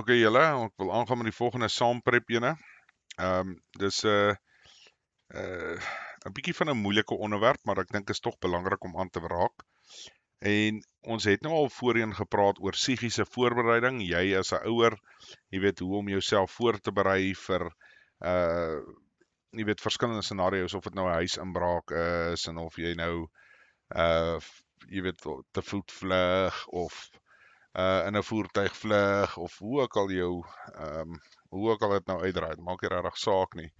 OK julle, ek wil aangaan met die volgende saamprep ene. Dis 'n bietjie van 'n moeilike onderwerp, maar ek dink is tog belangrik om aan te raak. En ons het nou al voorheen gepraat oor psigiese voorbereiding. Jy as 'n ouer, jy weet hoe om jouself voor te berei vir jy weet verskillende scenario's, of dit nou 'n huisinbraak is en of jy nou jy weet te voet vlug of in 'n voertuig vlug of hoe ook al jou hoe ook al dit nou uitdraai, dit maak nie regtig saak nie.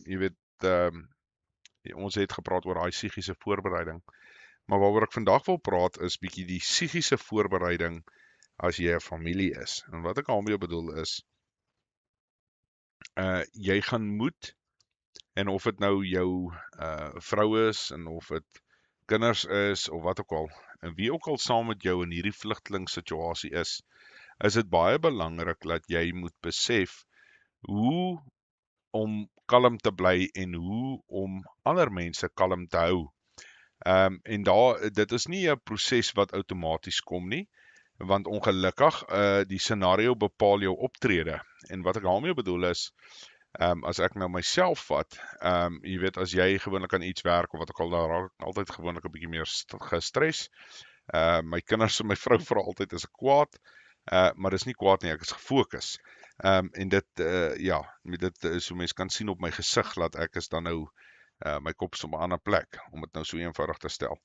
Jy weet ons het gepraat oor daai psigiese voorbereiding. Maar waaroor ek vandag wil praat is bietjie die psigiese voorbereiding as jy 'n familie is. En wat ek daarmee bedoel is jy gaan moet, en of dit nou jou vrou is en of dit kinders is of wat ook al, en wie ook al saam met jou in hierdie vlugtelingssituasie is dit baie belangrik dat jy moet besef hoe om kalm te bly en hoe om ander mense kalm te hou. En dit is nie 'n proses wat outomaties kom nie, want ongelukkig die scenario bepaal jou optrede. En wat ek daarmee bedoel is, as ek nou myself vat, jy weet as jy gewoonlik aan iets werk of wat ook al, dan raak ek altyd gewoonlik 'n bietjie meer gestres. My kinders en my vrou vra altyd is ek kwaad, maar dis nie kwaad nie, ek is gefokus. En dit dit is hoe mens kan sien op my gesig dat ek is dan nou my kop is op 'n ander plek, om dit nou so eenvoudig te stel.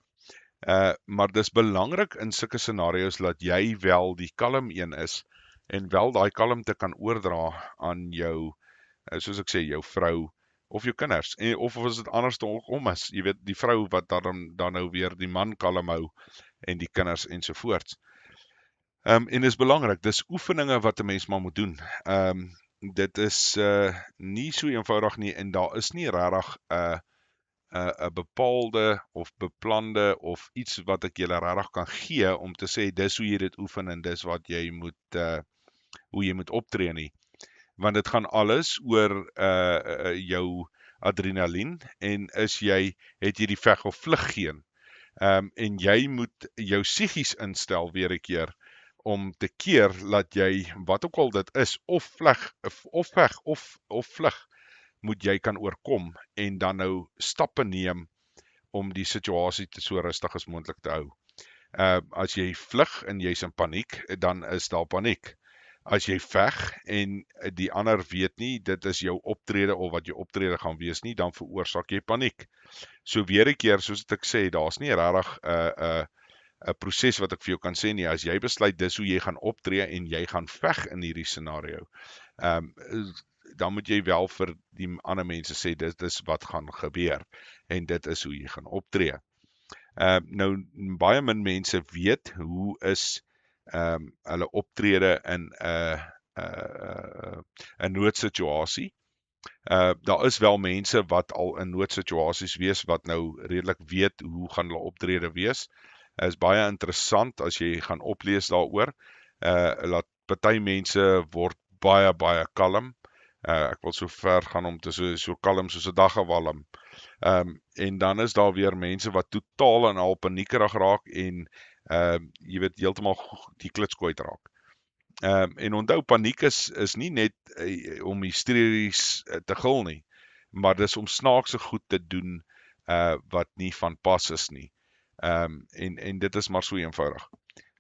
Maar dis belangrik in sulke scenario's dat jy wel die kalm een is en wel daai kalmte kan oordra aan jou, soos ek sê, jou vrou of jou kinders, of as dit andersom is, jy weet die vrou wat dan nou weer die man kalm hou en die kinders ensovoorts. En dis belangrik, dis oefeninge wat 'n mens maar moet doen. Dit is nie so eenvoudig nie, en daar is nie regtig 'n bepaalde of beplande of iets wat ek julle regtig kan gee om te sê dis hoe jy dit oefen en dis wat jy moet hoe jy moet optree nie. Want dit gaan alles oor jou adrenalien, en het jy die veg of vlug geen. En jy moet jou psigies instel weer 'n keer om te keer dat jy, wat ook al dit is, of veg of vlug, moet jy kan oorkom en dan nou stappe neem om die situasie so rustig as moontlik te hou. As jy vlug en jy's in paniek, dan is daar paniek. As jy veg en die ander weet nie, dit is jou optrede of wat jou optrede gaan wees nie, dan veroorsaak jy paniek. So weer 'n keer, soos ek sê, daar's nie regtig 'n proses wat ek vir jou kan sê nie. As jy besluit dis hoe jy gaan optree en jy gaan veg in hierdie scenario, dan moet jy wel vir die ander mense sê dit is wat gaan gebeur en dit is hoe jy gaan optree. Nou baie min mense weet hoe is hulle optrede in 'n noodsituasie. Daar is wel mense wat al in noodsituasies wees wat nou redelik weet hoe gaan hulle optrede wees. Is baie interessant as jy gaan oplees daaroor. Laat party mense word baie kalm. Ek wil so ver gaan om te so kalm soos 'n daggewalm. En dan is daar weer mense wat totaal en al paniekerig raak en jy weet heeltemal die klitskoot raak. En onthou, paniek is nie net om hysteries te gil nie, maar dis om snaakse goed te doen wat nie van pas is nie. En dit is maar so eenvoudig.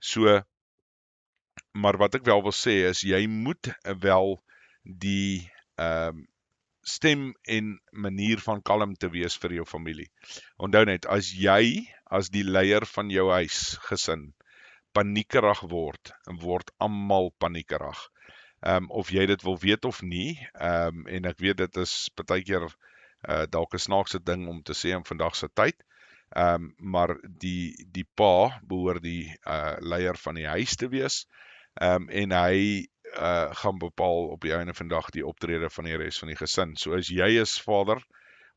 So, maar wat ek wel wil sê is, jy moet wel die stem en manier van kalm te wees vir jou familie. Onthou net, as jy, as die leier van jou huisgesin, paniekerig word almal paniekerig. Of jy dit wil weet of nie, en ek weet dit is partykeer dalk 'n snaakse ding om te sê in vandag se tyd, maar die pa behoort die leier van die huis te wees, en hy gaan bepaal op die einde van die dag die optrede van die res van die gesin. So as jy as vader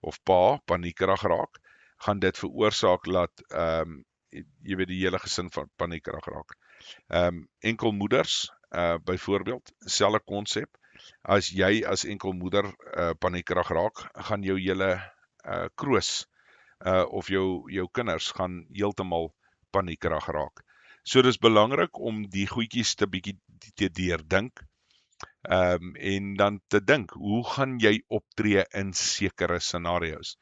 of pa paniekerig raak, gaan dit veroorsaak dat jy weet die hele gesin van paniekerig raak. Enkelmoeders, byvoorbeeld, selfe konsep. As jy as enkelmoeder paniekerig raak, gaan jou hele kroos of jou kinders gaan heeltemal paniekerig raak. So dis belangrik om die goedjies te bietjie te deurdink, en dan te dink, hoe gaan jy optree in sekere scenario's?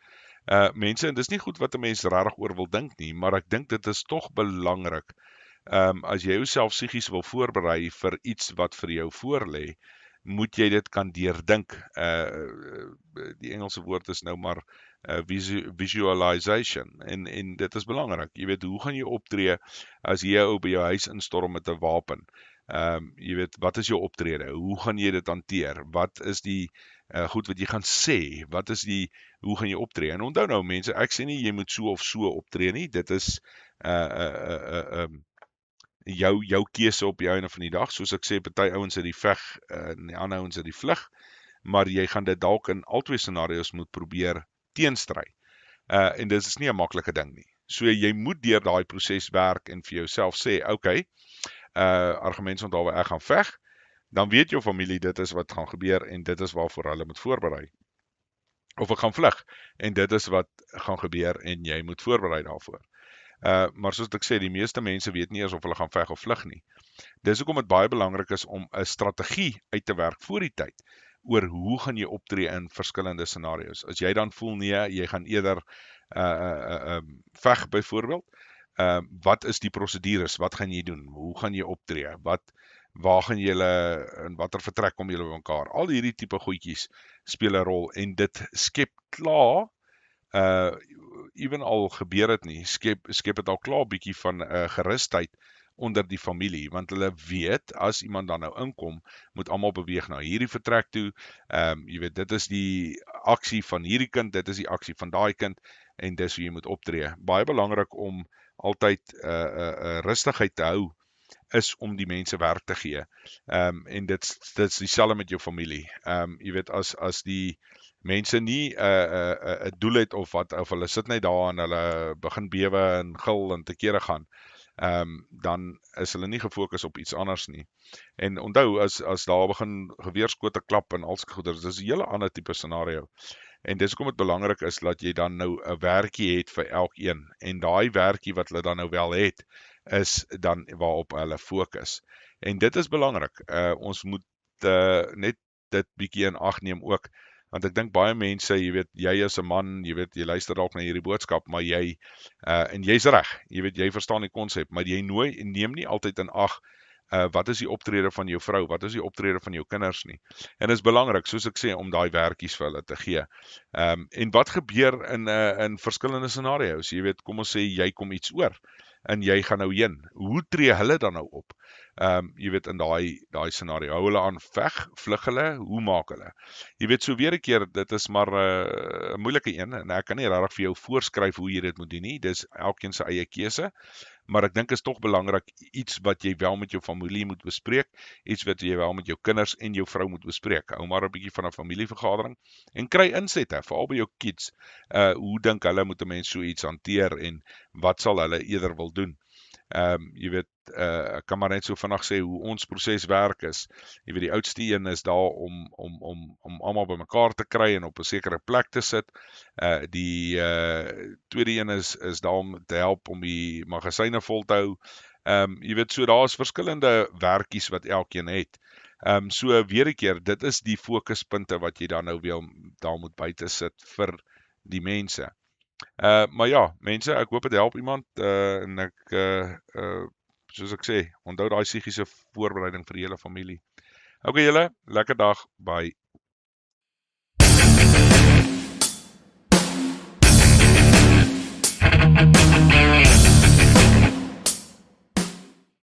Mense, en dis nie goed wat 'n mens regtig oor wil dink nie, maar ek dink dit is tog belangrik, as jy jouself psigies wil voorberei vir iets wat vir jou voorlê, moet jy dit kan deurdink. Die Engelse woord is nou maar visualization, en dit is belangrik. Jy weet, hoe gaan jy optree as jy ou by jou huis instorm met 'n wapen? Jy weet, wat is jou optrede? Hoe gaan jy dit hanteer? Wat is die goed wat jy gaan sê? Hoe gaan jy optree? En onthou nou mense, ek sê nie jy moet so of so optree nie. Dit is jou keuse op die einde van die dag. Soos ek sê, party ouens het die veg, en die ander ouens het die vlug, maar jy gaan dit dalk in albei scenario's moet probeer teenstry. En dit is nie 'n maklike ding nie. So jy moet deur daai proses werk en vir jouself sê, okay, argumentsonthaalwe, ek gaan veg, dan weet jou familie dit is wat gaan gebeur en dit is waarvoor hulle moet voorberei. Of ek gaan vlug en dit is wat gaan gebeur en jy moet voorberei daarvoor. Maar soos ek sê, die meeste mense weet nie eers of hulle gaan veg of vlug nie. Dis hoekom dit baie belangrik is om 'n strategie uit te werk voor die tyd oor hoe gaan jy optree in verskillende scenario's. As jy dan voel nee, jy gaan eerder veg byvoorbeeld, wat is die prosedures? Wat gaan jy doen? Hoe gaan jy optree? Waar gaan julle, in watter vertrek kom julle by mekaar? Al hierdie tipe goedjies speel 'n rol en dit skep klaar, ewen al gebeur dit nie, skep dit al klaar bietjie van 'n gerusheid onder die familie, want hulle weet, as iemand dan nou inkom, moet almal beweeg na hierdie vertrek toe, jy weet, dit is die aksie van hierdie kind, dit is die aksie van daai kind, en dis hoe jy moet optree. Baie belangrik om altyd rustigheid te hou, is om die mense werk te gee, en dit's dieselfde met jou familie. Jy weet, as die mense nie 'n doel het of hulle sit net daar en hulle begin bewe en gil en te kere gaan, dan is hulle nie gefokus op iets anders nie. En onthou, as daar begin geweerskote klap en alsulke goeders, dis 'n hele ander tipe scenario. En dis hoekom dit belangrik is dat jy dan nou 'n werkie het vir elkeen. En daai werkie wat hulle dan nou wel het, is dan waarop hulle fokus. En dit is belangrik. Ons moet net dit bietjie in ag neem ook, want ek dink baie mense, jy weet, jy as 'n man, jy weet, jy luister dalk na hierdie boodskap, maar jy, en jy's reg, jy weet, jy verstaan die konsep, maar jy neem nie altyd in ag, wat is die optrede van jou vrou, wat is die optrede van jou kinders nie. En dit is belangrik, soos ek sê, om daai werkies vir hulle te gee. En wat gebeur in verskillende scenario's? Jy weet, kom ons sê, jy kom iets oor, en jy gaan nou heen. Hoe tree hulle dan nou op? Jy weet, in daai scenario, hou hulle aan veg, vlug hulle, hoe maak hulle? Jy weet, so weer 'n keer, dit is maar 'n moeilike een, en ek kan nie regtig vir jou voorskryf hoe jy dit moet doen nie, dis elkeen se eie keuse, maar ek dink is tog belangrik, iets wat jy wel met jou familie moet bespreek, iets wat jy wel met jou kinders en jou vrou moet bespreek. Hou maar 'n bietjie van 'n familievergadering, en kry insette, veral by jou kids, hoe dink hulle moet 'n mens so iets hanteer, en wat sal hulle eerder wil doen? Jy weet, ek kan maar net so vinnig sê hoe ons proses werk is. Jy weet, die oudste een is daar om almal by mekaar te kry en op 'n sekere plek te sit. Die tweede een is daar om te help om die magasyne vol te hou. Jy weet, so daar's verskillende werkies wat elkeen het. So weer 'n keer, dit is die fokuspunte wat jy dan nou weer daar moet buite sit vir die mense. Maar ja, mense, ek hoop dit help iemand, en ek, soos ek sê, onthou daai psigiese voorbereiding vir die hele familie. Okay julle, lekker dag, bye.